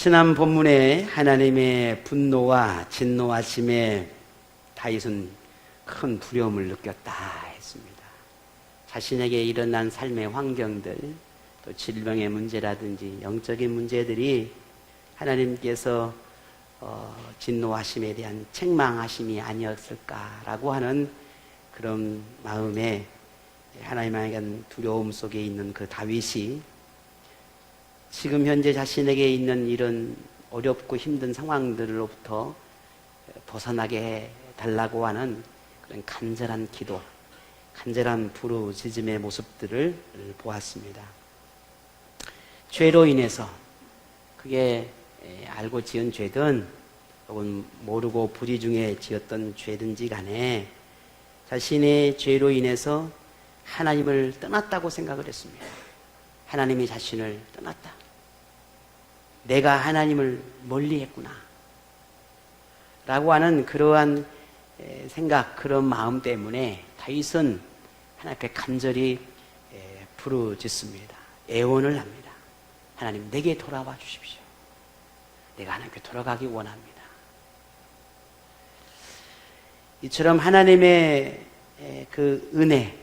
지난 본문에 하나님의 분노와 진노하심에 다윗은 큰 두려움을 느꼈다 했습니다. 자신에게 일어난 삶의 환경들, 또 질병의 문제라든지 영적인 문제들이 하나님께서 진노하심에 대한 책망하심이 아니었을까라고 하는 그런 마음에 하나님에 대한 두려움 속에 있는 그 다윗이 지금 현재 자신에게 있는 이런 어렵고 힘든 상황들로부터 벗어나게 해달라고 하는 그런 간절한 기도, 간절한 부르짖음의 모습들을 보았습니다. 죄로 인해서, 그게 알고 지은 죄든 혹은 모르고 불의 중에 지었던 죄든지 간에 자신의 죄로 인해서 하나님을 떠났다고 생각을 했습니다. 하나님이 자신을 떠났다. 내가 하나님을 멀리했구나 라고 하는 그러한 생각, 그런 마음 때문에 다윗은 하나님 앞에 간절히 부르짖습니다. 애원을 합니다. 하나님, 내게 돌아와 주십시오. 내가 하나님께 돌아가기 원합니다. 이처럼 하나님의 그 은혜,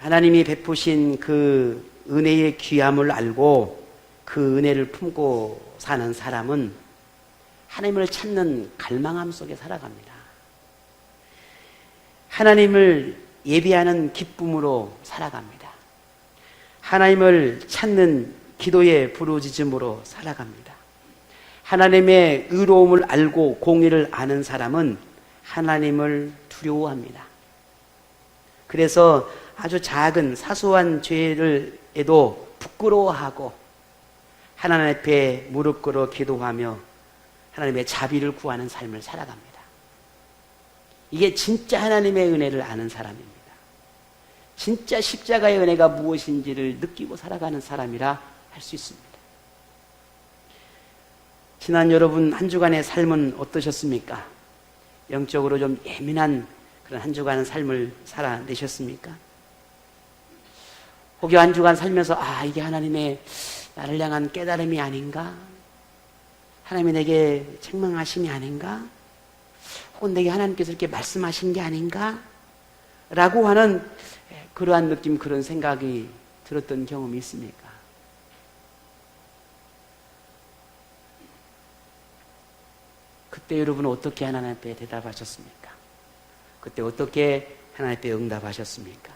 하나님이 베푸신 그 은혜의 귀함을 알고 그 은혜를 품고 사는 사람은 하나님을 찾는 갈망함 속에 살아갑니다. 하나님을 예비하는 기쁨으로 살아갑니다. 하나님을 찾는 기도의 부르짖음으로 살아갑니다. 하나님의 의로움을 알고 공의를 아는 사람은 하나님을 두려워합니다. 그래서 아주 작은 사소한 죄를 에도 부끄러워하고 하나님 앞에 무릎 꿇어 기도하며 하나님의 자비를 구하는 삶을 살아갑니다. 이게 진짜 하나님의 은혜를 아는 사람입니다. 진짜 십자가의 은혜가 무엇인지를 느끼고 살아가는 사람이라 할 수 있습니다. 지난 여러분 한 주간의 삶은 어떠셨습니까? 영적으로 좀 예민한 그런 한 주간의 삶을 살아내셨습니까? 혹여 한 주간 살면서 이게 하나님의 나를 향한 깨달음이 아닌가? 하나님이 내게 책망하심이 아닌가? 혹은 내게 하나님께서 이렇게 말씀하신 게 아닌가? 라고 하는 그러한 느낌, 그런 생각이 들었던 경험이 있습니까? 그때 여러분은 어떻게 하나님 앞에 대답하셨습니까? 그때 어떻게 하나님 앞에 응답하셨습니까?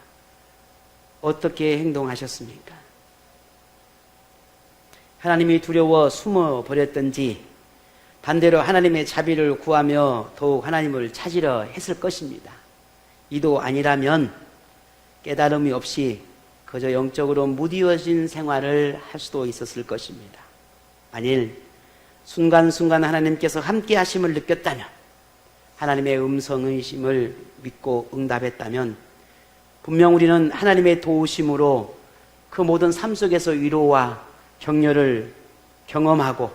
어떻게 행동하셨습니까? 하나님이 두려워 숨어버렸던지 반대로 하나님의 자비를 구하며 더욱 하나님을 찾으려 했을 것입니다. 이도 아니라면 깨달음이 없이 그저 영적으로 무디어진 생활을 할 수도 있었을 것입니다. 만일 순간순간 하나님께서 함께 하심을 느꼈다면, 하나님의 음성의심을 믿고 응답했다면 분명 우리는 하나님의 도우심으로 그 모든 삶 속에서 위로와 격려를 경험하고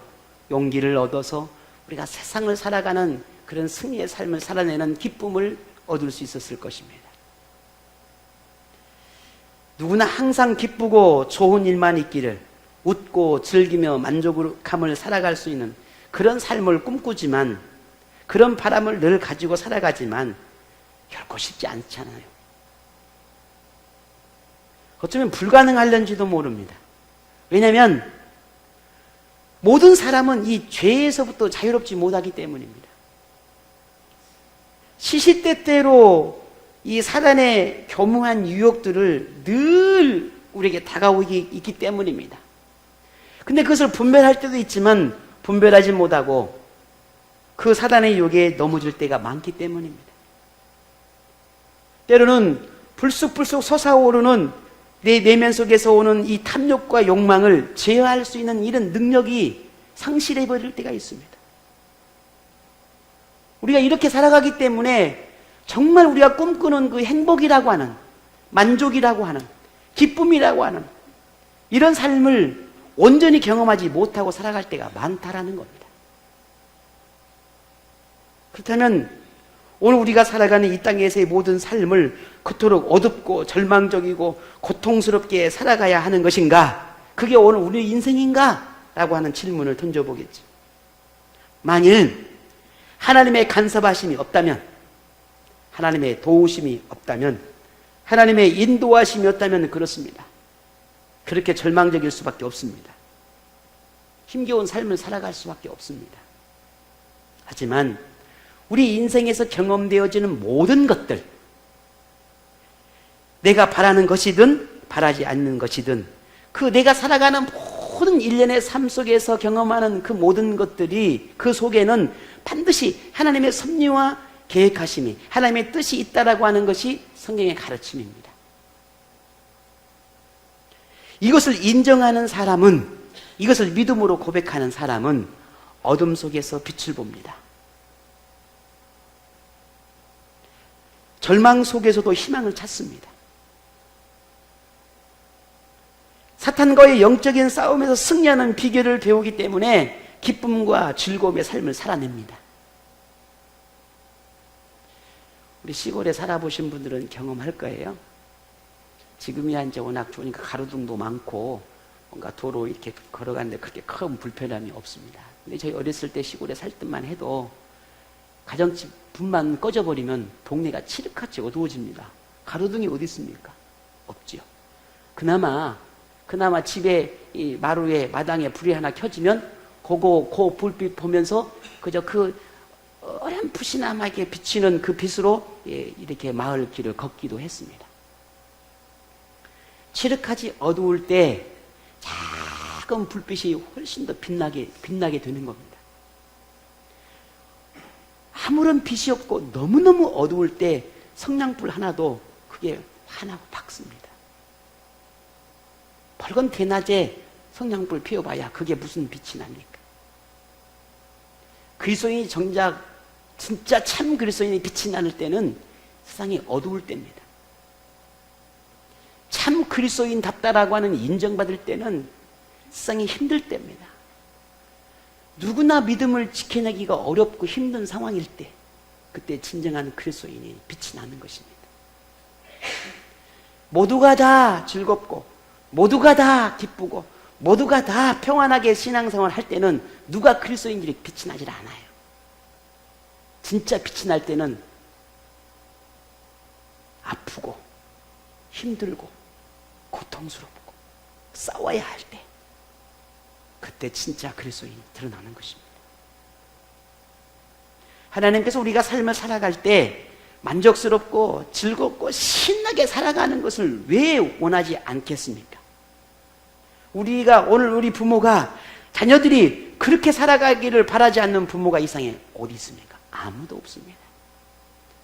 용기를 얻어서 우리가 세상을 살아가는 그런 승리의 삶을 살아내는 기쁨을 얻을 수 있었을 것입니다. 누구나 항상 기쁘고 좋은 일만 있기를, 웃고 즐기며 만족감을 살아갈 수 있는 그런 삶을 꿈꾸지만, 그런 바람을 늘 가지고 살아가지만 결코 쉽지 않잖아요. 어쩌면 불가능할는지도 모릅니다. 왜냐하면 모든 사람은 이 죄에서부터 자유롭지 못하기 때문입니다. 시시때때로 이 사단의 교묘한 유혹들을 늘 우리에게 다가오기 있기 때문입니다. 근데 그것을 분별할 때도 있지만 분별하지 못하고 그 사단의 유혹에 넘어질 때가 많기 때문입니다. 때로는 불쑥불쑥 솟아오르는 내 내면 속에서 오는 이 탐욕과 욕망을 제어할 수 있는 이런 능력이 상실해버릴 때가 있습니다. 우리가 이렇게 살아가기 때문에 정말 우리가 꿈꾸는 그 행복이라고 하는, 만족이라고 하는, 기쁨이라고 하는 이런 삶을 온전히 경험하지 못하고 살아갈 때가 많다라는 겁니다. 그렇다면 오늘 우리가 살아가는 이 땅에서의 모든 삶을 그토록 어둡고 절망적이고 고통스럽게 살아가야 하는 것인가? 그게 오늘 우리의 인생인가? 라고 하는 질문을 던져보겠죠. 만일 하나님의 간섭하심이 없다면, 하나님의 도우심이 없다면, 하나님의 인도하심이 없다면 그렇습니다. 그렇게 절망적일 수밖에 없습니다. 힘겨운 삶을 살아갈 수밖에 없습니다. 하지만 우리 인생에서 경험되어지는 모든 것들, 내가 바라는 것이든 바라지 않는 것이든 그 내가 살아가는 모든 일련의 삶 속에서 경험하는 그 모든 것들이 그 속에는 반드시 하나님의 섭리와 계획하심이, 하나님의 뜻이 있다라고 하는 것이 성경의 가르침입니다. 이것을 인정하는 사람은, 이것을 믿음으로 고백하는 사람은 어둠 속에서 빛을 봅니다. 절망 속에서도 희망을 찾습니다. 사탄과의 영적인 싸움에서 승리하는 비결을 배우기 때문에 기쁨과 즐거움의 삶을 살아냅니다. 우리 시골에 살아보신 분들은 경험할 거예요. 지금이야 이제 워낙 좋으니까 가로등도 많고 뭔가 도로 이렇게 걸어가는데 그렇게 큰 불편함이 없습니다. 근데 저희 어렸을 때 시골에 살 때만 해도 가정집 불만 꺼져버리면 동네가 칠흑같이 어두워집니다. 가로등이 어디 있습니까? 없지요. 그나마 집에 이 마루에 마당에 불이 하나 켜지면 그 불빛 보면서 그저 그 어렴풋이나마게 비치는 그 빛으로 이렇게 마을 길을 걷기도 했습니다. 칠흑하지 어두울 때 작은 불빛이 훨씬 더 빛나게 되는 겁니다. 아무런 빛이 없고 너무너무 어두울 때 성냥불 하나도 그게 환하고 밝습니다. 밝은 대낮에 성냥불 피워봐야 그게 무슨 빛이 납니까? 그리스도인이 정작 진짜 참 그리스도인이 빛이 나는 때는 세상이 어두울 때입니다. 참 그리스도인답다라고 하는 인정받을 때는 세상이 힘들 때입니다. 누구나 믿음을 지켜내기가 어렵고 힘든 상황일 때, 그때 진정한 그리스도인이 빛이 나는 것입니다. 모두가 다 즐겁고 모두가 다 기쁘고 모두가 다 평안하게 신앙생활 할 때는 누가 그리스도인들이 빛이 나질 않아요. 진짜 빛이 날 때는 아프고 힘들고 고통스럽고 싸워야 할 때, 그때 진짜 그리스도인이 드러나는 것입니다. 하나님께서 우리가 삶을 살아갈 때 만족스럽고 즐겁고 신나게 살아가는 것을 왜 원하지 않겠습니까? 오늘 우리 부모가 자녀들이 그렇게 살아가기를 바라지 않는 부모가 이 세상에 어디 있습니까? 아무도 없습니다.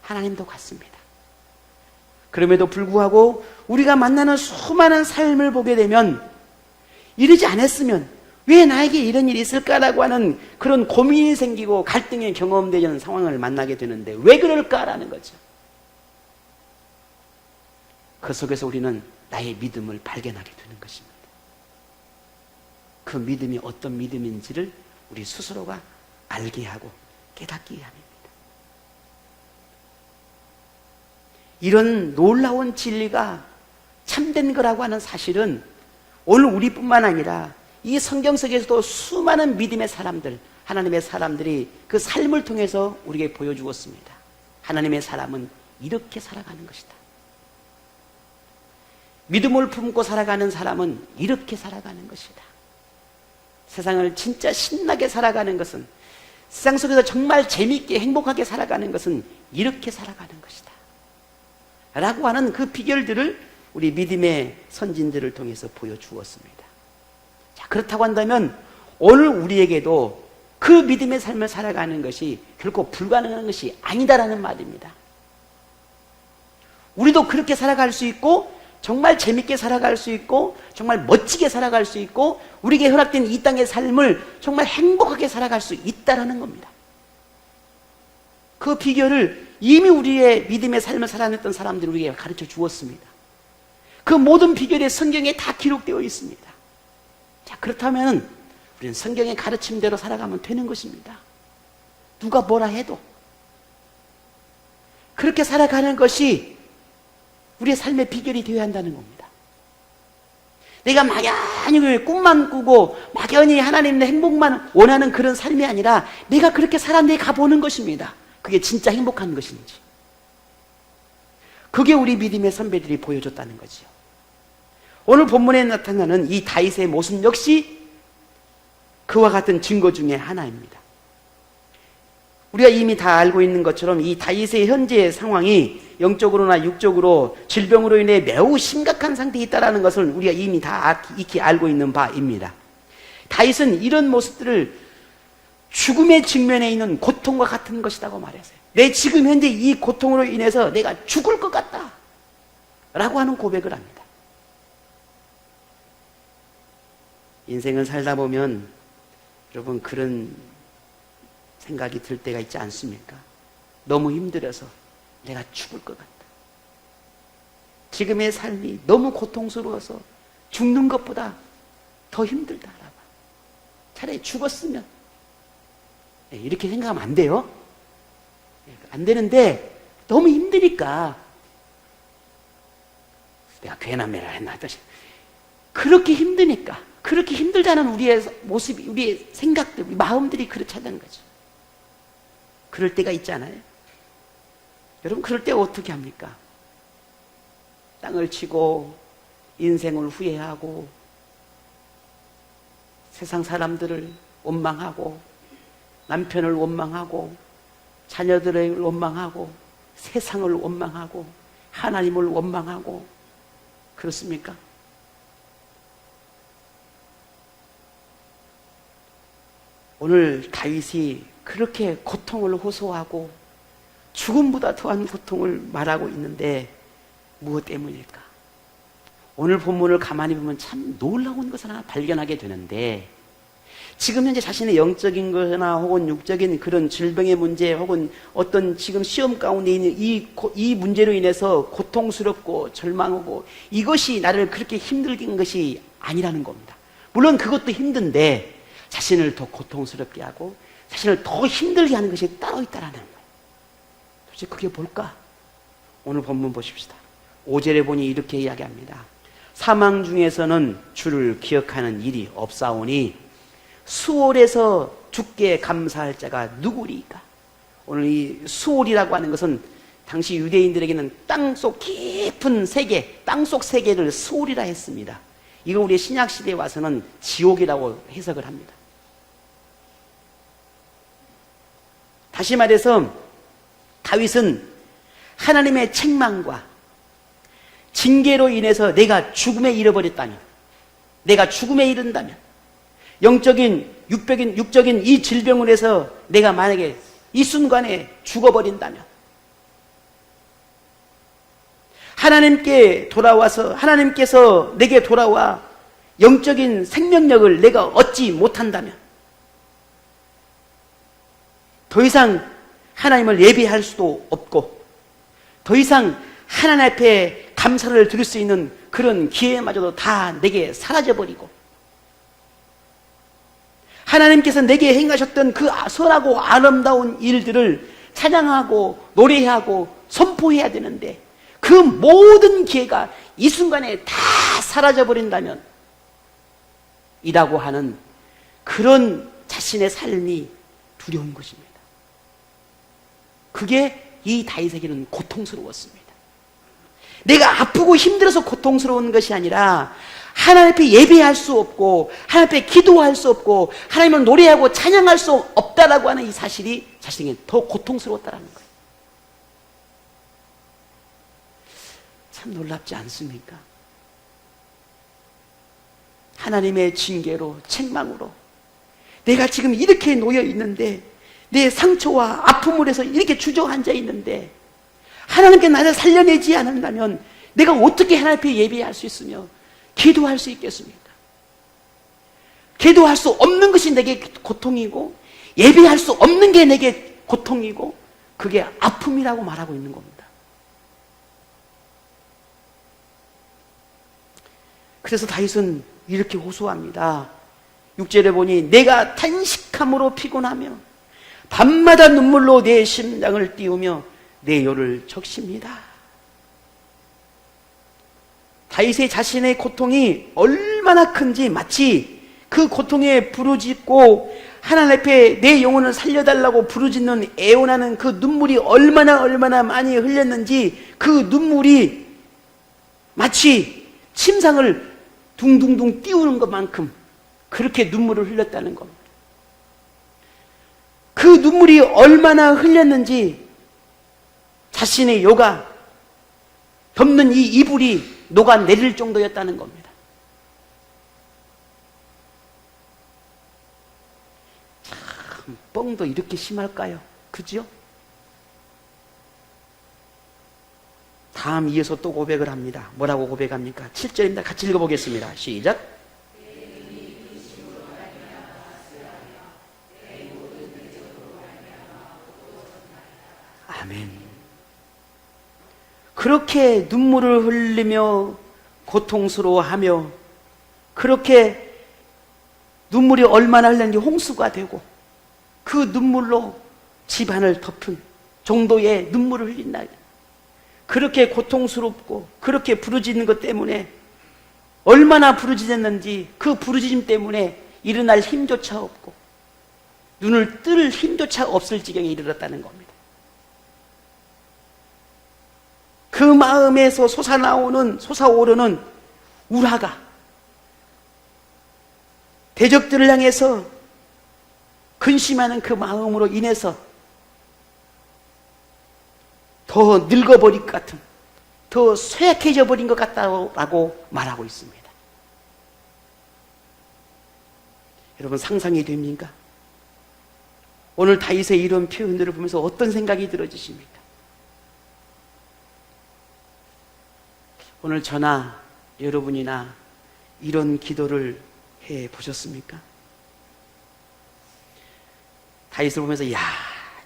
하나님도 같습니다. 그럼에도 불구하고 우리가 만나는 수많은 삶을 보게 되면 이러지 않았으면 왜 나에게 이런 일이 있을까라고 하는 그런 고민이 생기고 갈등이 경험되는 상황을 만나게 되는데 왜 그럴까라는 거죠. 그 속에서 우리는 나의 믿음을 발견하게 되는 것입니다. 그 믿음이 어떤 믿음인지를 우리 스스로가 알게 하고 깨닫게 합니다. 이런 놀라운 진리가 참된 거라고 하는 사실은 오늘 우리뿐만 아니라 이 성경 속에서도 수많은 믿음의 사람들, 하나님의 사람들이 그 삶을 통해서 우리에게 보여주었습니다. 하나님의 사람은 이렇게 살아가는 것이다. 믿음을 품고 살아가는 사람은 이렇게 살아가는 것이다. 세상을 진짜 신나게 살아가는 것은, 세상 속에서 정말 재미있게 행복하게 살아가는 것은 이렇게 살아가는 것이다 라고 하는 그 비결들을 우리 믿음의 선진들을 통해서 보여주었습니다. 자, 그렇다고 한다면 오늘 우리에게도 그 믿음의 삶을 살아가는 것이 결코 불가능한 것이 아니다라는 말입니다. 우리도 그렇게 살아갈 수 있고 정말 재밌게 살아갈 수 있고 정말 멋지게 살아갈 수 있고 우리에게 허락된 이 땅의 삶을 정말 행복하게 살아갈 수 있다라는 겁니다. 그 비결을 이미 우리의 믿음의 삶을 살아냈던 사람들이 우리에게 가르쳐 주었습니다. 그 모든 비결이 성경에 다 기록되어 있습니다. 자, 그렇다면 우리는 성경의 가르침대로 살아가면 되는 것입니다. 누가 뭐라 해도 그렇게 살아가는 것이 우리의 삶의 비결이 되어야 한다는 겁니다. 내가 막연히 꿈만 꾸고 막연히 하나님의 행복만 원하는 그런 삶이 아니라 내가 그렇게 살았네 가보는 것입니다. 그게 진짜 행복한 것인지. 그게 우리 믿음의 선배들이 보여줬다는 거지요. 오늘 본문에 나타나는 이 다윗의 모습 역시 그와 같은 증거 중에 하나입니다. 우리가 이미 다 알고 있는 것처럼 이 다윗의 현재의 상황이 영적으로나 육적으로 질병으로 인해 매우 심각한 상태에 있다는 것을 우리가 이미 다 익히 알고 있는 바입니다. 다윗은 이런 모습들을 죽음의 직면에 있는 고통과 같은 것이라고 말했어요. 내 지금 현재 이 고통으로 인해서 내가 죽을 것 같다 라고 하는 고백을 합니다. 인생을 살다 보면 여러분 그런 생각이 들 때가 있지 않습니까? 너무 힘들어서 내가 죽을 것 같다. 지금의 삶이 너무 고통스러워서 죽는 것보다 더 힘들다. 차라리 죽었으면. 이렇게 생각하면 안 돼요. 안 되는데 너무 힘드니까 내가 괜한매를 했나 하듯이 그렇게 힘드니까, 그렇게 힘들다는 우리의 모습이, 우리의 생각들, 우리 마음들이 그렇지 않다는 거죠. 그럴 때가 있잖아요. 여러분 그럴 때 어떻게 합니까? 땅을 치고 인생을 후회하고 세상 사람들을 원망하고 남편을 원망하고 자녀들을 원망하고 세상을 원망하고 하나님을 원망하고 그렇습니까? 오늘 다윗이 그렇게 고통을 호소하고 죽음보다 더한 고통을 말하고 있는데 무엇 때문일까? 오늘 본문을 가만히 보면 참 놀라운 것을 하나 발견하게 되는데, 지금 현재 자신의 영적인 것이나 혹은 육적인 그런 질병의 문제 혹은 어떤 지금 시험 가운데 있는 이 문제로 인해서 고통스럽고 절망하고 이것이 나를 그렇게 힘들게 한 것이 아니라는 겁니다. 물론 그것도 힘든데 자신을 더 고통스럽게 하고 자신을 더 힘들게 하는 것이 따로 있다는 거예요. 도대체 그게 뭘까? 오늘 본문 보십시다. 5절에 보니 이렇게 이야기합니다. 사망 중에서는 주를 기억하는 일이 없사오니 수월에서 주께 감사할 자가 누구리까? 오늘 이 수월이라고 하는 것은 당시 유대인들에게는 땅속 깊은 세계, 땅속 세계를 수월이라 했습니다. 이거 우리 신약시대에 와서는 지옥이라고 해석을 합니다. 다시 말해서 다윗은 하나님의 책망과 징계로 인해서 내가 죽음에 이르버렸다면, 내가 죽음에 이른다면, 영적인, 육적인 이 질병을 해서 내가 만약에 이 순간에 죽어버린다면, 하나님께 돌아와서 하나님께서 내게 돌아와 영적인 생명력을 내가 얻지 못한다면, 더 이상 하나님을 예배할 수도 없고 더 이상 하나님 앞에 감사를 드릴 수 있는 그런 기회마저도 다 내게 사라져버리고, 하나님께서 내게 행하셨던 그 선하고 아름다운 일들을 찬양하고 노래하고 선포해야 되는데 그 모든 기회가 이 순간에 다 사라져버린다면 이라고 하는 그런 자신의 삶이 두려운 것입니다. 그게 이 다윗에게는 고통스러웠습니다. 내가 아프고 힘들어서 고통스러운 것이 아니라 하나님 앞에 예배할 수 없고 하나님 앞에 기도할 수 없고 하나님을 노래하고 찬양할 수 없다라고 하는 이 사실이 자신에게 더 고통스러웠다는 거예요. 참 놀랍지 않습니까? 하나님의 징계로, 책망으로 내가 지금 이렇게 놓여 있는데, 내 상처와 아픔을 해서 이렇게 주저앉아 있는데 하나님께 나를 살려내지 않는다면 내가 어떻게 하나님 앞에 예배할 수 있으며 기도할 수 있겠습니까? 기도할 수 없는 것이 내게 고통이고 예배할 수 없는 게 내게 고통이고 그게 아픔이라고 말하고 있는 겁니다. 그래서 다윗은 이렇게 호소합니다. 6절에 보니 내가 탄식함으로 피곤하며 밤마다 눈물로 내 심장을 띄우며 내 혀를 적십니다. 다윗의 자신의 고통이 얼마나 큰지 마치 그 고통에 부르짖고 하나님 앞에 내 영혼을 살려달라고 부르짖는 애원하는 그 눈물이 얼마나 많이 흘렸는지 그 눈물이 마치 침상을 둥둥둥 띄우는 것만큼 그렇게 눈물을 흘렸다는 겁니다. 그 눈물이 얼마나 흘렸는지 자신의 요가 덮는 이 이불이 녹아내릴 정도였다는 겁니다. 참, 뻥도 이렇게 심할까요? 그죠? 다음 이어서 또 고백을 합니다. 뭐라고 고백합니까? 7절입니다. 같이 읽어보겠습니다. 시작. 아멘. 그렇게 눈물을 흘리며 고통스러워하며 그렇게 눈물이 얼마나 흘렸는지 홍수가 되고 그 눈물로 집안을 덮은 정도의 눈물을 흘린다. 그렇게 고통스럽고 그렇게 부르짖는 것 때문에 얼마나 부르짖었는지 그 부르짖음 때문에 일어날 힘조차 없고 눈을 뜰 힘조차 없을 지경에 이르렀다는 겁니다. 그 마음에서 솟아오르는 우라가 대적들을 향해서 근심하는 그 마음으로 인해서 더 늙어버릴 것 같은, 더 쇠약해져 버린 것 같다고 말하고 있습니다. 여러분 상상이 됩니까? 오늘 다윗의 이런 표현들을 보면서 어떤 생각이 들어지십니까? 오늘 저나 여러분이나 이런 기도를 해 보셨습니까? 다윗을 보면서 야,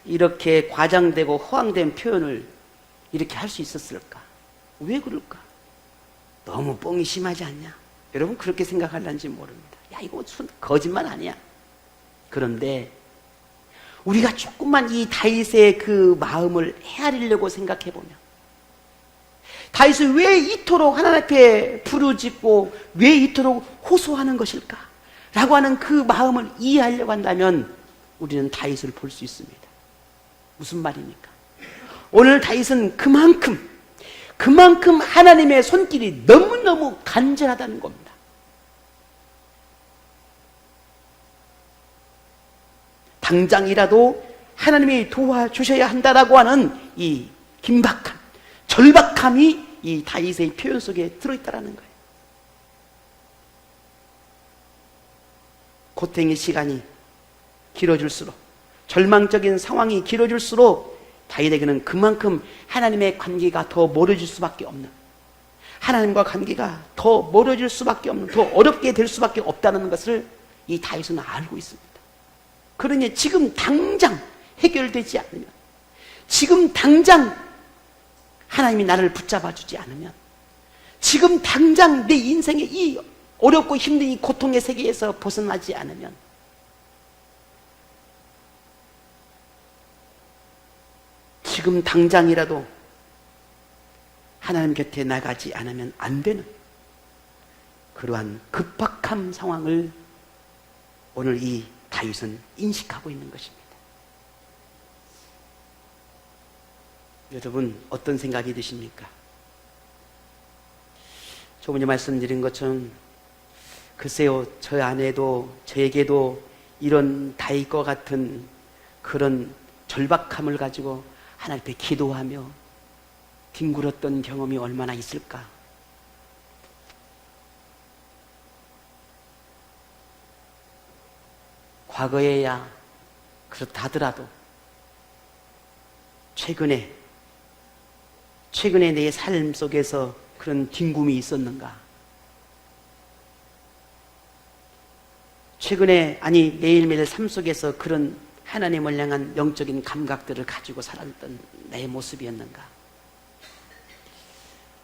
이렇게 과장되고 허황된 표현을 이렇게 할 수 있었을까? 왜 그럴까? 너무 뻥이 심하지 않냐? 여러분 그렇게 생각할런지 모릅니다. 야, 이거 거짓말 아니야. 그런데 우리가 조금만 이 다윗의 그 마음을 헤아리려고 생각해 보면 다윗이 왜 이토록 하나님 앞에 부르짖고 왜 이토록 호소하는 것일까? 라고 하는 그 마음을 이해하려고 한다면 우리는 다윗을 볼 수 있습니다. 무슨 말입니까? 오늘 다윗은 그만큼 하나님의 손길이 너무너무 간절하다는 겁니다. 당장이라도 하나님이 도와주셔야 한다라고 하는 이 긴박함, 절박함이 이 다윗의 표현 속에 들어있다는 거예요. 고통의 시간이 길어질수록, 절망적인 상황이 길어질수록 다윗에게는 그만큼 하나님의 관계가 더 멀어질 수밖에 없는, 하나님과 관계가 더 멀어질 수밖에 없는, 더 어렵게 될 수밖에 없다는 것을 이 다윗은 알고 있습니다. 그러니 지금 당장 해결되지 않으면, 지금 당장 하나님이 나를 붙잡아 주지 않으면, 지금 당장 내 인생의 이 어렵고 힘든 이 고통의 세계에서 벗어나지 않으면 지금 당장이라도 하나님 곁에 나가지 않으면 안 되는 그러한 급박한 상황을 오늘 이 다윗은 인식하고 있는 것입니다. 여러분 어떤 생각이 드십니까? 조금 말씀드린 것처럼 글쎄요, 저 안에도 저에게도 이런 다윗과 같은 그런 절박함을 가지고 하나님 앞에 기도하며 뒹굴었던 경험이 얼마나 있을까? 과거에야 그렇다 하더라도 최근에 내 삶 속에서 그런 뒹굼이 있었는가? 최근에, 아니 매일매일 삶 속에서 그런 하나님을 향한 영적인 감각들을 가지고 살았던 내 모습이었는가?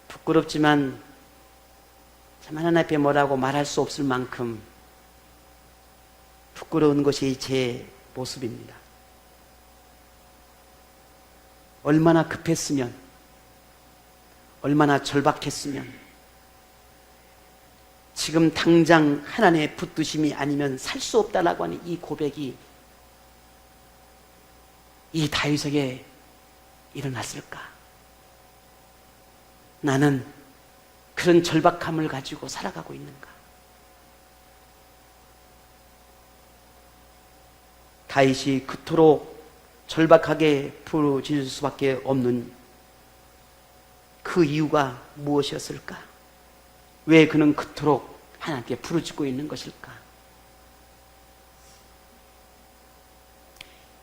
부끄럽지만 참 하나님 앞에 뭐라고 말할 수 없을 만큼 부끄러운 것이 제 모습입니다. 얼마나 급했으면, 얼마나 절박했으면 지금 당장 하나님의 붙드심이 아니면 살 수 없다라고 하는 이 고백이 이 다윗에게 일어났을까? 나는 그런 절박함을 가지고 살아가고 있는가? 다윗이 그토록 절박하게 부르짖을 수밖에 없는 그 이유가 무엇이었을까? 왜 그는 그토록 하나님께 부르짖고 있는 것일까?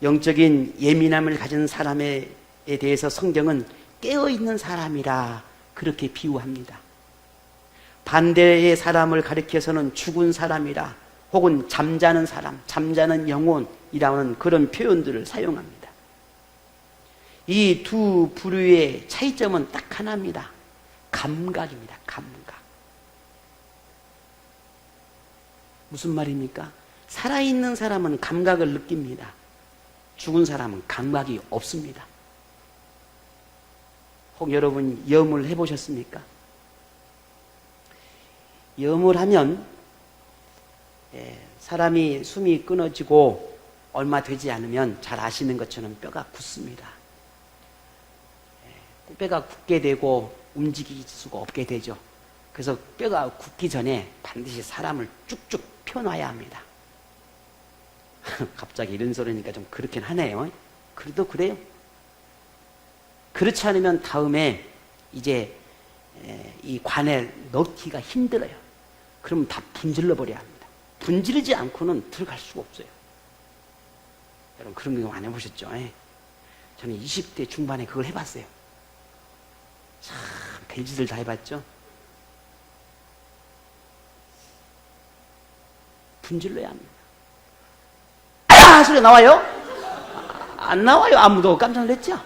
영적인 예민함을 가진 사람에 대해서 성경은 깨어있는 사람이라 그렇게 비유합니다. 반대의 사람을 가리켜서는 죽은 사람이라 혹은 잠자는 사람, 잠자는 영혼이라는 그런 표현들을 사용합니다. 이 두 부류의 차이점은 딱 하나입니다. 감각입니다. 감각. 무슨 말입니까? 살아있는 사람은 감각을 느낍니다. 죽은 사람은 감각이 없습니다. 혹 여러분 염을 해보셨습니까? 염을 하면 사람이 숨이 끊어지고 얼마 되지 않으면 잘 아시는 것처럼 뼈가 굳습니다. 뼈가 굳게 되고 움직일 수가 없게 되죠. 그래서 뼈가 굳기 전에 반드시 사람을 쭉쭉 펴놔야 합니다. 갑자기 이런 소리니까 좀 그렇긴 하네요. 그래도 그래요. 그렇지 않으면 다음에 이제 이 관에 넣기가 힘들어요. 그러면 다 분질러 버려야 합니다. 분지르지 않고는 들어갈 수가 없어요. 여러분 그런 경우 안 해보셨죠? 저는 20대 중반에 그걸 해봤어요. 참 별짓을 다 해봤죠. 분질러야 합니다. 아! 소리 나와요? 안 나와요. 아무도 깜짝 놀랐죠?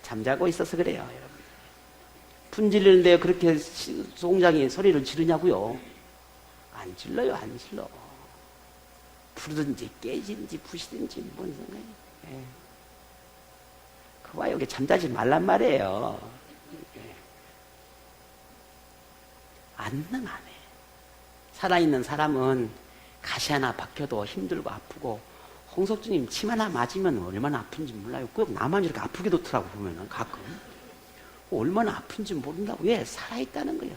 잠자고 있어서 그래요, 여러분. 분질르는데 그렇게 송장이 소리를 지르냐고요? 안 질러요, 안 질러. 부르든지 깨지든지 부시든지 뭔 상관이에요. 그와 여기 잠자지 말란 말이에요. 안 해. 살아있는 사람은 가시 하나 박혀도 힘들고 아프고, 홍석주님 침 하나 맞으면 얼마나 아픈지 몰라요. 꼭 나만 이렇게 아프게 놓더라고, 보면은 가끔. 얼마나 아픈지 모른다고. 왜? 살아있다는 거예요.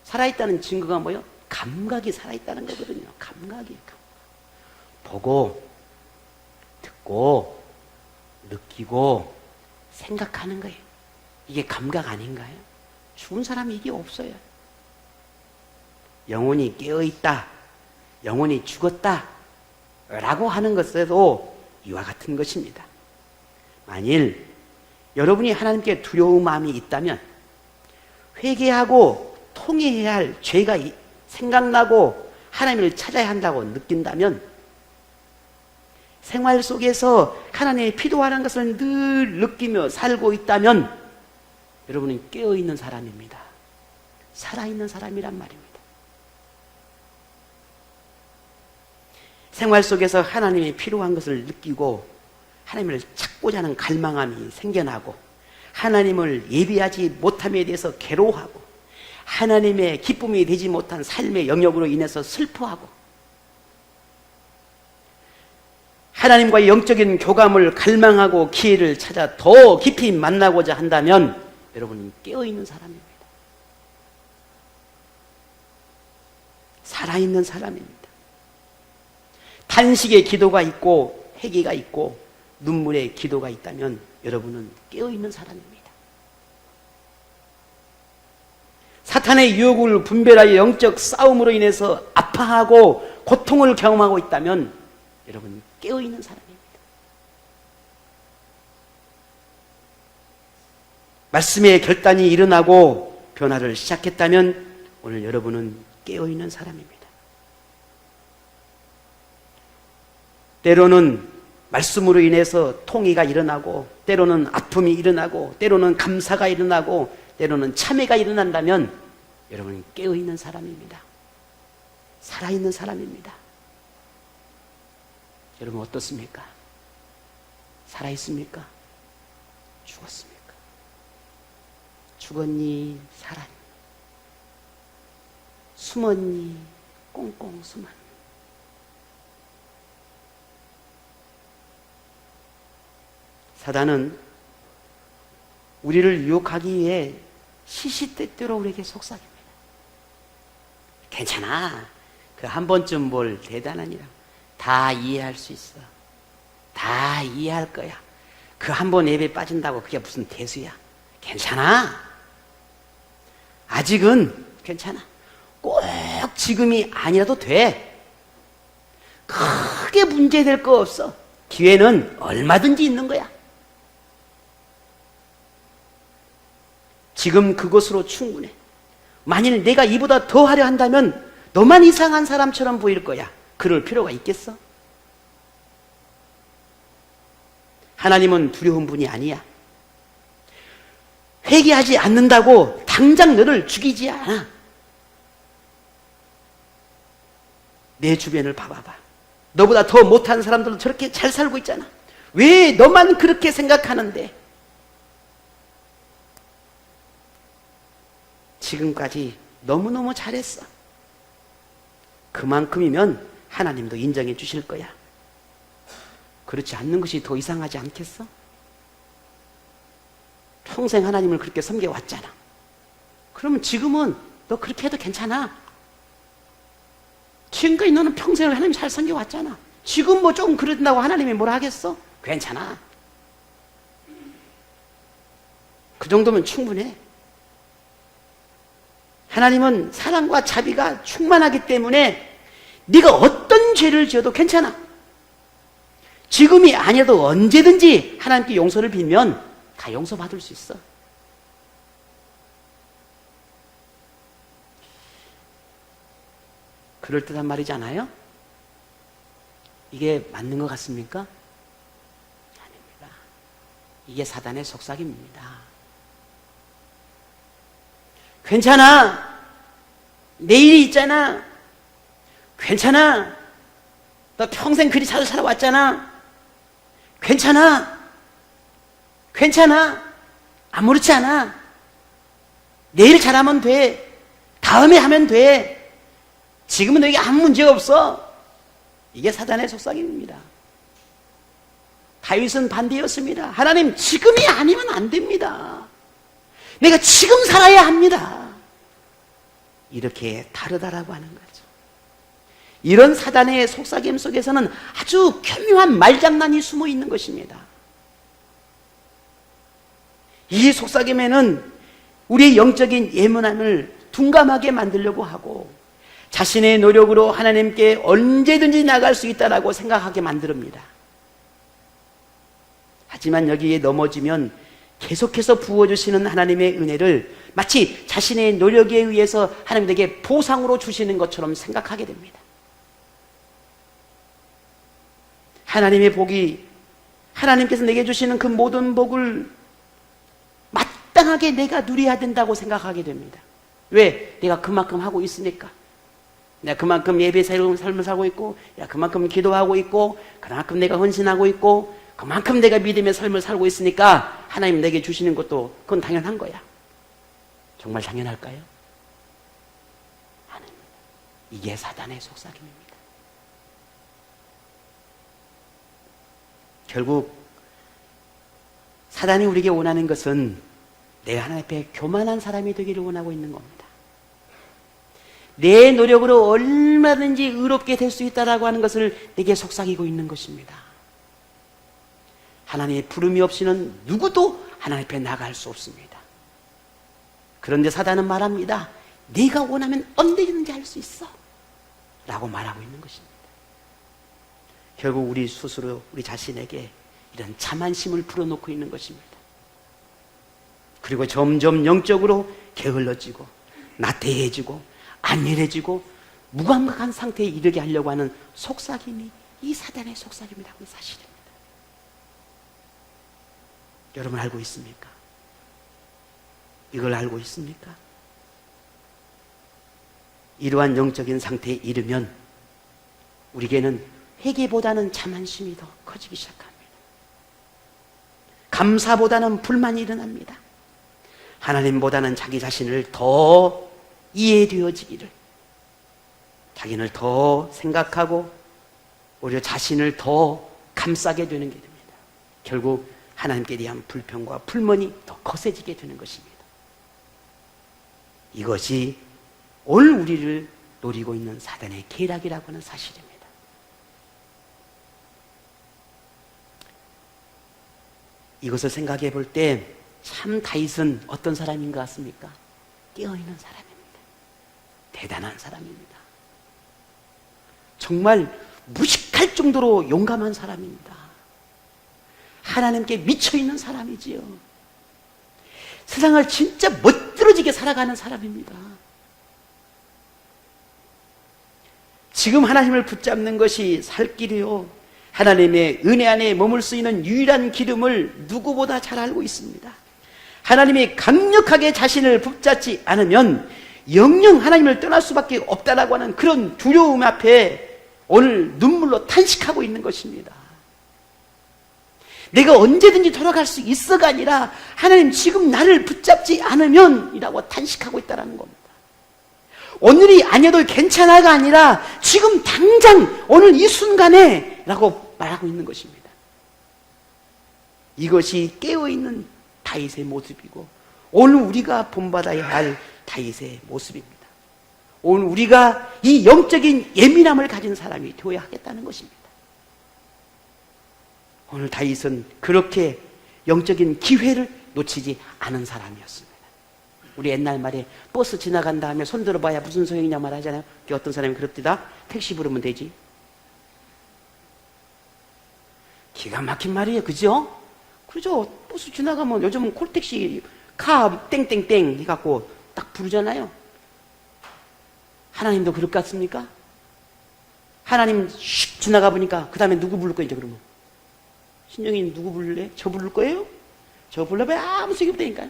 살아있다는 증거가 뭐예요? 감각이 살아있다는 거거든요. 감각이에요. 보고, 듣고, 느끼고, 생각하는 거예요. 이게 감각 아닌가요? 죽은 사람이 이게 없어요. 영혼이 깨어있다, 영혼이 죽었다 라고 하는 것에도 이와 같은 것입니다. 만일 여러분이 하나님께 두려운 마음이 있다면, 회개하고 통회해야 할 죄가 생각나고 하나님을 찾아야 한다고 느낀다면, 생활 속에서 하나님의 필요하는 것을 늘 느끼며 살고 있다면 여러분은 깨어있는 사람입니다. 살아있는 사람이란 말입니다. 생활 속에서 하나님이 필요한 것을 느끼고 하나님을 찾고자 하는 갈망함이 생겨나고, 하나님을 예비하지 못함에 대해서 괴로워하고, 하나님의 기쁨이 되지 못한 삶의 영역으로 인해서 슬퍼하고, 하나님과의 영적인 교감을 갈망하고 기회를 찾아 더 깊이 만나고자 한다면 여러분은 깨어있는 사람입니다. 살아있는 사람입니다. 단식의 기도가 있고 회개가 있고 눈물의 기도가 있다면 여러분은 깨어있는 사람입니다. 사탄의 유혹을 분별하여 영적 싸움으로 인해서 아파하고 고통을 경험하고 있다면 여러분은 깨어있는 사람입니다. 말씀의 결단이 일어나고 변화를 시작했다면 오늘 여러분은 깨어있는 사람입니다. 때로는 말씀으로 인해서 통의가 일어나고, 때로는 아픔이 일어나고, 때로는 감사가 일어나고, 때로는 참회가 일어난다면 여러분은 깨어있는 사람입니다. 살아있는 사람입니다. 여러분 어떻습니까? 살아있습니까? 죽었습니까? 죽었니? 살았니? 숨었니? 꽁꽁 숨었니? 사단은 우리를 유혹하기 위해 시시때때로 우리에게 속삭입니다. 괜찮아. 그 한 번쯤 뭘 대단하니라. 다 이해할 수 있어. 다 이해할 거야. 그 한 번 예배 빠진다고 그게 무슨 대수야. 괜찮아. 아직은 괜찮아. 꼭 지금이 아니라도 돼. 크게 문제될 거 없어. 기회는 얼마든지 있는 거야. 지금 그것으로 충분해. 만일 내가 이보다 더 하려 한다면 너만 이상한 사람처럼 보일 거야. 그럴 필요가 있겠어? 하나님은 두려운 분이 아니야. 회개하지 않는다고 당장 너를 죽이지 않아. 내 주변을 봐봐봐. 너보다 더 못한 사람들도 저렇게 잘 살고 있잖아. 왜 너만 그렇게 생각하는데? 지금까지 너무너무 잘했어. 그만큼이면 하나님도 인정해 주실 거야. 그렇지 않는 것이 더 이상하지 않겠어? 평생 하나님을 그렇게 섬겨왔잖아. 그러면 지금은 너 그렇게 해도 괜찮아. 지금까지 너는 평생을 하나님 잘 섬겨왔잖아. 지금 뭐 조금 그런다고 하나님이 뭐라 하겠어? 괜찮아. 그 정도면 충분해. 하나님은 사랑과 자비가 충만하기 때문에 네가 어떤 죄를 지어도 괜찮아. 지금이 아니어도 언제든지 하나님께 용서를 빌면 다 용서받을 수 있어. 그럴듯한 말이지 않아요? 이게 맞는 것 같습니까? 아닙니다. 이게 사단의 속삭임입니다. 괜찮아. 내일이 있잖아. 괜찮아. 너 평생 그리 잘 살아왔잖아. 괜찮아. 괜찮아. 아무렇지 않아. 내일 잘하면 돼. 다음에 하면 돼. 지금은 너에게 아무 문제가 없어. 이게 사단의 속삭임입니다. 다윗은 반대였습니다. 하나님, 지금이 아니면 안 됩니다. 내가 지금 살아야 합니다. 이렇게 다르다라고 하는 거죠. 이런 사단의 속삭임 속에서는 아주 교묘한 말장난이 숨어 있는 것입니다. 이 속삭임에는 우리의 영적인 예민함을 둔감하게 만들려고 하고 자신의 노력으로 하나님께 언제든지 나갈 수 있다라고 생각하게 만듭니다. 하지만 여기에 넘어지면 계속해서 부어주시는 하나님의 은혜를 마치 자신의 노력에 의해서 하나님에게 보상으로 주시는 것처럼 생각하게 됩니다. 하나님의 복이, 하나님께서 내게 주시는 그 모든 복을 마땅하게 내가 누려야 된다고 생각하게 됩니다. 왜? 내가 그만큼 하고 있으니까. 내가 그만큼 예배 삶을 살고 있고, 내가 그만큼 기도하고 있고, 그만큼 내가 헌신하고 있고, 그만큼 내가 믿음의 삶을 살고 있으니까 하나님 내게 주시는 것도 그건 당연한 거야. 정말 당연할까요? 아닙니다. 이게 사단의 속삭임입니다. 결국 사단이 우리에게 원하는 것은 내가 하나님 앞에 교만한 사람이 되기를 원하고 있는 겁니다. 내 노력으로 얼마든지 의롭게 될 수 있다라고 하는 것을 내게 속삭이고 있는 것입니다. 하나님의 부름이 없이는 누구도 하나님 앞에 나갈 수 없습니다. 그런데 사단은 말합니다. 네가 원하면 언제든지 할 수 있어 라고 말하고 있는 것입니다. 결국 우리 스스로 우리 자신에게 이런 자만심을 불어넣고 있는 것입니다. 그리고 점점 영적으로 게을러지고 나태해지고 안일해지고 무감각한 상태에 이르게 하려고 하는 속삭임이 이 사단의 속삭임이라고 하는 사실입니다. 여러분 알고 있습니까? 이걸 알고 있습니까? 이러한 영적인 상태에 이르면 우리에게는 회개보다는 자만심이 더 커지기 시작합니다. 감사보다는 불만이 일어납니다. 하나님보다는 자기 자신을 더 이해되어지기를, 자기를 더 생각하고 오히려 자신을 더 감싸게 되는 게 됩니다. 결국 하나님께 대한 불평과 불만이 더 거세지게 되는 것입니다. 이것이 오늘 우리를 노리고 있는 사단의 계략이라고 하는 사실입니다. 이것을 생각해 볼 때 참 다윗은 어떤 사람인 것 같습니까? 깨어있는 사람입니다. 대단한 사람입니다. 정말 무식할 정도로 용감한 사람입니다. 하나님께 미쳐있는 사람이지요. 세상을 진짜 멋들어지게 살아가는 사람입니다. 지금 하나님을 붙잡는 것이 살 길이요, 하나님의 은혜 안에 머물 수 있는 유일한 기름을 누구보다 잘 알고 있습니다. 하나님이 강력하게 자신을 붙잡지 않으면 영영 하나님을 떠날 수밖에 없다라고 하는 그런 두려움 앞에 오늘 눈물로 탄식하고 있는 것입니다. 내가 언제든지 돌아갈 수 있어가 아니라 하나님 지금 나를 붙잡지 않으면 이라고 탄식하고 있다는 겁니다. 오늘이 아니어도 괜찮아가 아니라 지금 당장 오늘 이 순간에 라고 말하고 있는 것입니다. 이것이 깨어있는 다윗의 모습이고 오늘 우리가 본받아야 할 다윗의 모습입니다. 오늘 우리가 이 영적인 예민함을 가진 사람이 되어야 하겠다는 것입니다. 오늘 다윗은 그렇게 영적인 기회를 놓치지 않은 사람이었습니다. 우리 옛날 말에 버스 지나간 다음에 손 들어봐야 무슨 소용이냐 말하잖아요. 어떤 사람이 그럽디다. 택시 부르면 되지. 기가 막힌 말이에요. 그죠? 그죠? 버스 지나가면 요즘은 콜택시 카 땡땡땡 해갖고 딱 부르잖아요. 하나님도 그럴 것 같습니까? 하나님 슉 지나가 보니까 그 다음에 누구 부를 거예요? 이제 그러면 신영이 누구 부를래? 저 부를 거예요? 저 불러봐야 아무 소용이 없다니까요.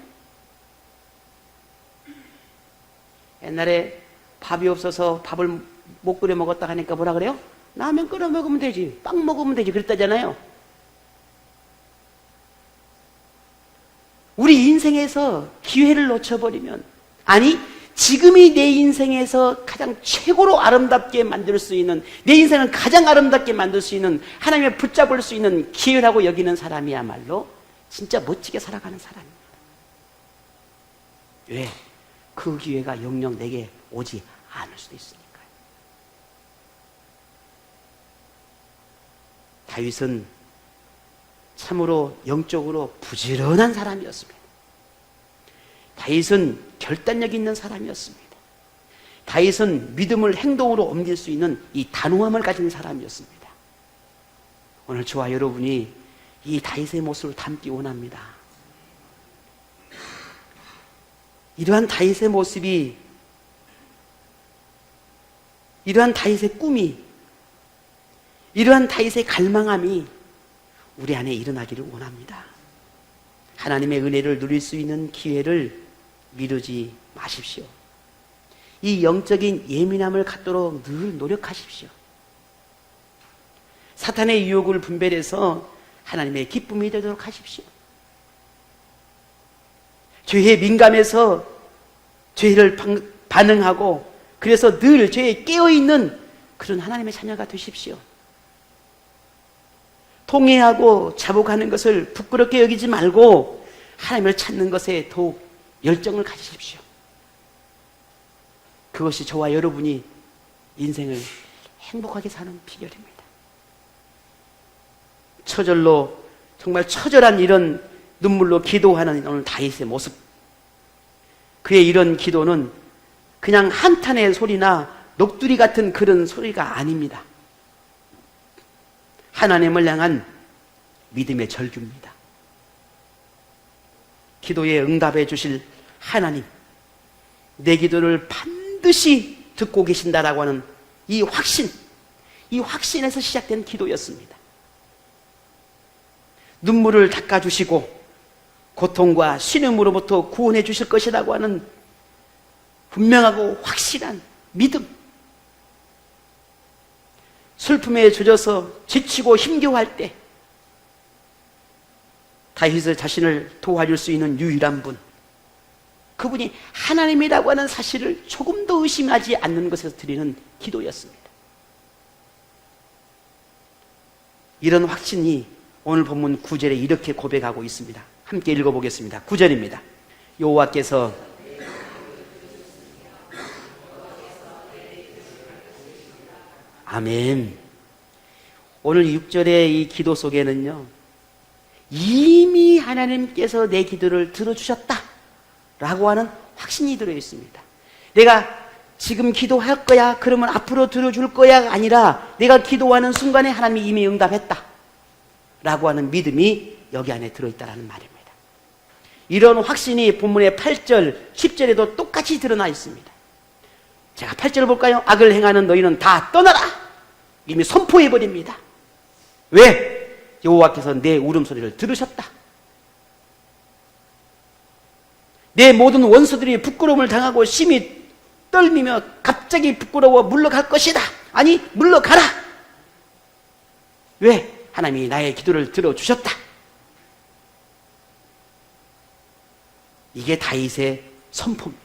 옛날에 밥이 없어서 밥을 못 끓여 먹었다 하니까 뭐라 그래요? 라면 끓여 먹으면 되지, 빵 먹으면 되지 그랬다잖아요. 우리 인생에서 기회를 놓쳐버리면, 아니 지금이 내 인생에서 가장 최고로 아름답게 만들 수 있는, 내 인생을 가장 아름답게 만들 수 있는, 하나님을 붙잡을 수 있는 기회라고 여기는 사람이야말로 진짜 멋지게 살아가는 사람입니다. 왜? 그 기회가 영영 내게 오지 않을 수도 있으니까요. 다윗은 참으로 영적으로 부지런한 사람이었습니다. 다윗은 결단력 있는 사람이었습니다. 다윗은 믿음을 행동으로 옮길 수 있는 이 단호함을 가진 사람이었습니다. 오늘 저와 여러분이 이 다윗의 모습을 담기 원합니다. 이러한 다윗의 모습이, 이러한 다윗의 꿈이, 이러한 다윗의 갈망함이 우리 안에 일어나기를 원합니다. 하나님의 은혜를 누릴 수 있는 기회를 미루지 마십시오. 이 영적인 예민함을 갖도록 늘 노력하십시오. 사탄의 유혹을 분별해서 하나님의 기쁨이 되도록 하십시오. 죄에 민감해서 죄를 반응하고 그래서 늘 죄에 깨어있는 그런 하나님의 자녀가 되십시오. 통회하고 자복하는 것을 부끄럽게 여기지 말고 하나님을 찾는 것에 더욱 열정을 가지십시오. 그것이 저와 여러분이 인생을 행복하게 사는 비결입니다. 처절로, 정말 처절한 이런 눈물로 기도하는 오늘 다윗의 모습, 그의 이런 기도는 그냥 한탄의 소리나 녹두리 같은 그런 소리가 아닙니다. 하나님을 향한 믿음의 절규입니다. 기도에 응답해 주실 하나님, 내 기도를 반드시 듣고 계신다라고 하는 이 확신, 이 확신에서 시작된 기도였습니다. 눈물을 닦아주시고 고통과 신음으로부터 구원해 주실 것이라고 하는 분명하고 확실한 믿음, 슬픔에 젖어서 지치고 힘겨워할 때 다윗의 자신을 도와줄 수 있는 유일한 분, 그분이 하나님이라고 하는 사실을 조금도 의심하지 않는 것에서 드리는 기도였습니다. 이런 확신이 오늘 본문 9절에 이렇게 고백하고 있습니다. 함께 읽어보겠습니다. 9절입니다. 여호와께서 아멘. 오늘 6절의 이 기도 속에는요, 이미 하나님께서 내 기도를 들어주셨다 라고 하는 확신이 들어있습니다. 내가 지금 기도할 거야, 그러면 앞으로 들어줄 거야가 아니라 내가 기도하는 순간에 하나님이 이미 응답했다 라고 하는 믿음이 여기 안에 들어있다는 말입니다. 이런 확신이 본문의 8절, 10절에도 똑같이 드러나 있습니다. 제가 8절을 볼까요? 악을 행하는 너희는 다 떠나라! 이미 선포해버립니다. 왜? 여호와께서 내 울음소리를 들으셨다. 내 모든 원수들이 부끄러움을 당하고 심히 떨미며 갑자기 부끄러워 물러갈 것이다. 아니, 물러가라. 왜? 하나님이 나의 기도를 들어주셨다. 이게 다윗의 선포입니다.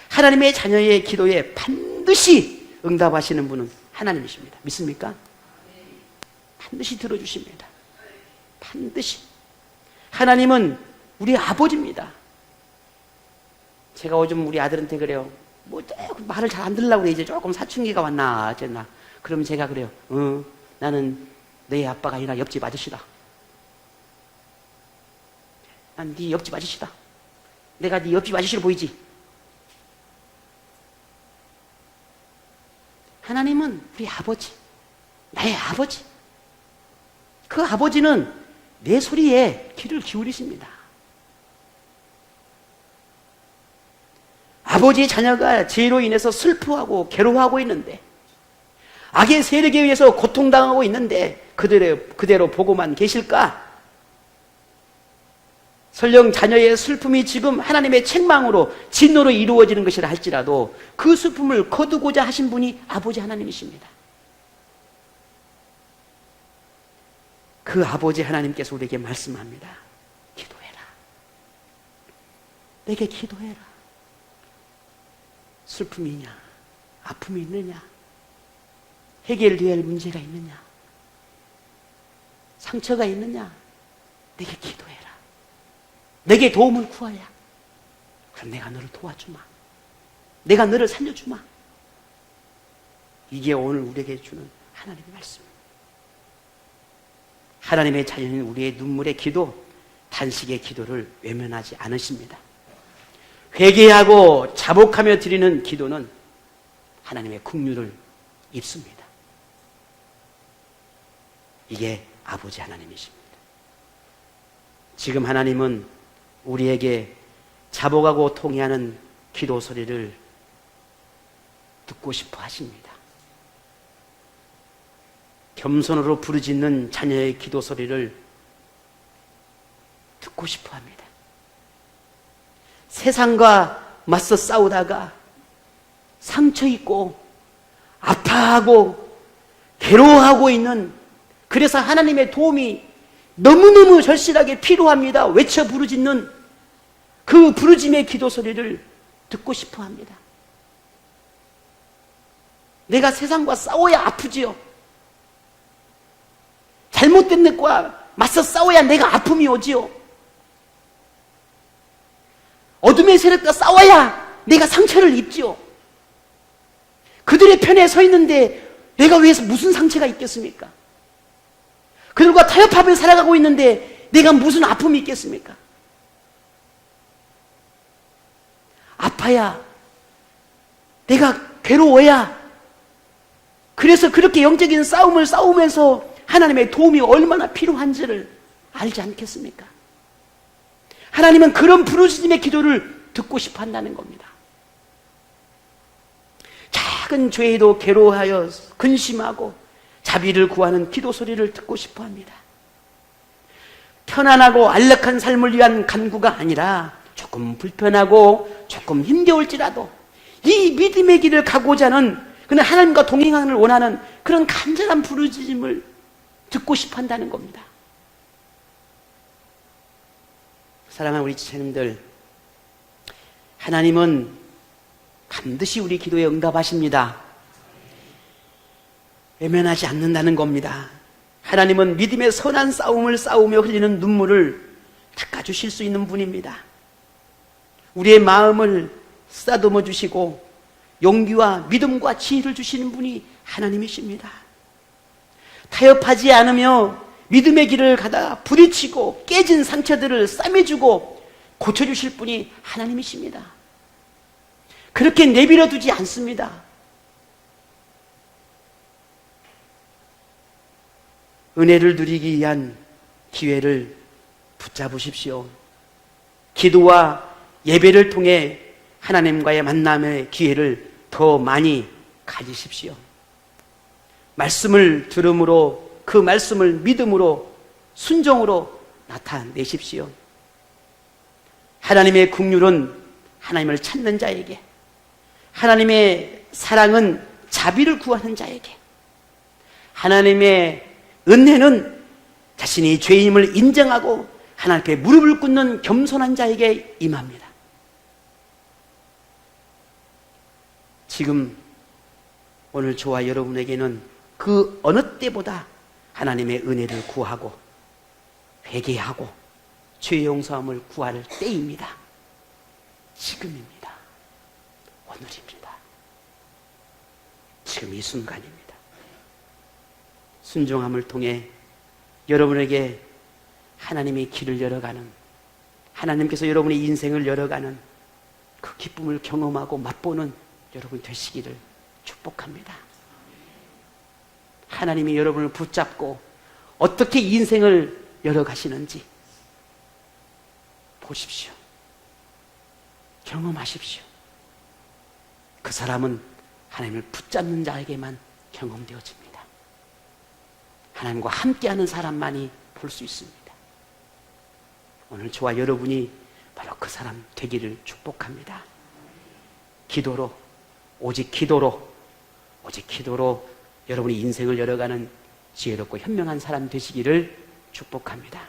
하나님의 자녀의 기도에 반드시 응답하시는 분은 하나님이십니다. 믿습니까? 반드시 들어주십니다. 반드시. 하나님은 우리 아버지입니다. 제가 요즘 우리 아들한테 그래요. 뭐 말을 잘 안 들으려고 그래. 이제 조금 사춘기가 왔나 어쨌나. 그러면 제가 그래요. 나는 내 아빠가 아니라 옆집 아저씨다. 난 네 옆집 아저씨다. 내가 네 옆집 아저씨로 보이지? 하나님은 우리 아버지, 나의 아버지. 그 아버지는 내 소리에 귀를 기울이십니다. 아버지의 자녀가 죄로 인해서 슬퍼하고 괴로워하고 있는데, 악의 세력에 의해서 고통당하고 있는데 그대로 보고만 계실까? 설령 자녀의 슬픔이 지금 하나님의 책망으로 진노로 이루어지는 것이라 할지라도 그 슬픔을 거두고자 하신 분이 아버지 하나님이십니다. 그 아버지 하나님께서 우리에게 말씀합니다. 기도해라. 내게 기도해라. 슬픔이 있냐? 아픔이 있느냐? 해결될 문제가 있느냐? 상처가 있느냐? 내게 기도해라. 내게 도움을 구하야. 그럼 내가 너를 도와주마. 내가 너를 살려주마. 이게 오늘 우리에게 주는 하나님의 말씀입니다. 하나님의 자녀인 우리의 눈물의 기도, 단식의 기도를 외면하지 않으십니다. 회개하고 자복하며 드리는 기도는 하나님의 긍휼을 입습니다. 이게 아버지 하나님이십니다. 지금 하나님은 우리에게 자복하고 통회하는 기도 소리를 듣고 싶어 하십니다. 겸손으로 부르짖는 자녀의 기도 소리를 듣고 싶어 합니다. 세상과 맞서 싸우다가 상처 입고 아파하고 괴로워하고 있는, 그래서 하나님의 도움이 너무너무 절실하게 필요합니다. 외쳐 부르짖는 그 부르짖음의 기도 소리를 듣고 싶어 합니다. 내가 세상과 싸워야 아프지요. 잘못된 것과 맞서 싸워야 내가 아픔이 오지요. 어둠의 세력과 싸워야 내가 상처를 입지요. 그들의 편에 서 있는데 내가 위해서 무슨 상처가 있겠습니까? 그들과 타협하며 살아가고 있는데 내가 무슨 아픔이 있겠습니까? 아파야, 내가 괴로워야, 그래서 그렇게 영적인 싸움을 싸우면서 하나님의 도움이 얼마나 필요한지를 알지 않겠습니까? 하나님은 그런 부르짖음의 기도를 듣고 싶어 한다는 겁니다. 작은 죄에도 괴로워하여 근심하고 자비를 구하는 기도 소리를 듣고 싶어 합니다. 편안하고 안락한 삶을 위한 간구가 아니라 조금 불편하고 조금 힘겨울지라도 이 믿음의 길을 가고자 하는, 그는 하나님과 동행하는 원하는 그런 간절한 부르짖음을 듣고 싶어 한다는 겁니다. 사랑하는 우리 지체님들, 하나님은 반드시 우리 기도에 응답하십니다. 외면하지 않는다는 겁니다. 하나님은 믿음의 선한 싸움을 싸우며 흘리는 눈물을 닦아주실 수 있는 분입니다. 우리의 마음을 쓰다듬어 주시고 용기와 믿음과 지혜를 주시는 분이 하나님이십니다. 타협하지 않으며 믿음의 길을 가다가 부딪히고 깨진 상처들을 싸매주고 고쳐주실 분이 하나님이십니다. 그렇게 내버려 두지 않습니다. 은혜를 누리기 위한 기회를 붙잡으십시오. 기도와 예배를 통해 하나님과의 만남의 기회를 더 많이 가지십시오. 말씀을 들음으로 그 말씀을 믿음으로 순종으로 나타내십시오. 하나님의 긍휼은 하나님을 찾는 자에게, 하나님의 사랑은 자비를 구하는 자에게, 하나님의 은혜는 자신이 죄임을 인정하고 하나님께 무릎을 꿇는 겸손한 자에게 임합니다. 지금 오늘 저와 여러분에게는 그 어느 때보다 하나님의 은혜를 구하고 회개하고 죄 용서함을 구할 때입니다. 지금입니다. 오늘입니다. 지금 이 순간입니다. 순종함을 통해 여러분에게 하나님의 길을 열어가는, 하나님께서 여러분의 인생을 열어가는 그 기쁨을 경험하고 맛보는 여러분 되시기를 축복합니다. 하나님이 여러분을 붙잡고 어떻게 인생을 열어가시는지 보십시오. 경험하십시오. 그 사람은 하나님을 붙잡는 자에게만 경험되어집니다. 하나님과 함께하는 사람만이 볼 수 있습니다. 오늘 저와 여러분이 바로 그 사람 되기를 축복합니다. 기도로, 오직 기도로 여러분이 인생을 열어가는 지혜롭고 현명한 사람 되시기를 축복합니다.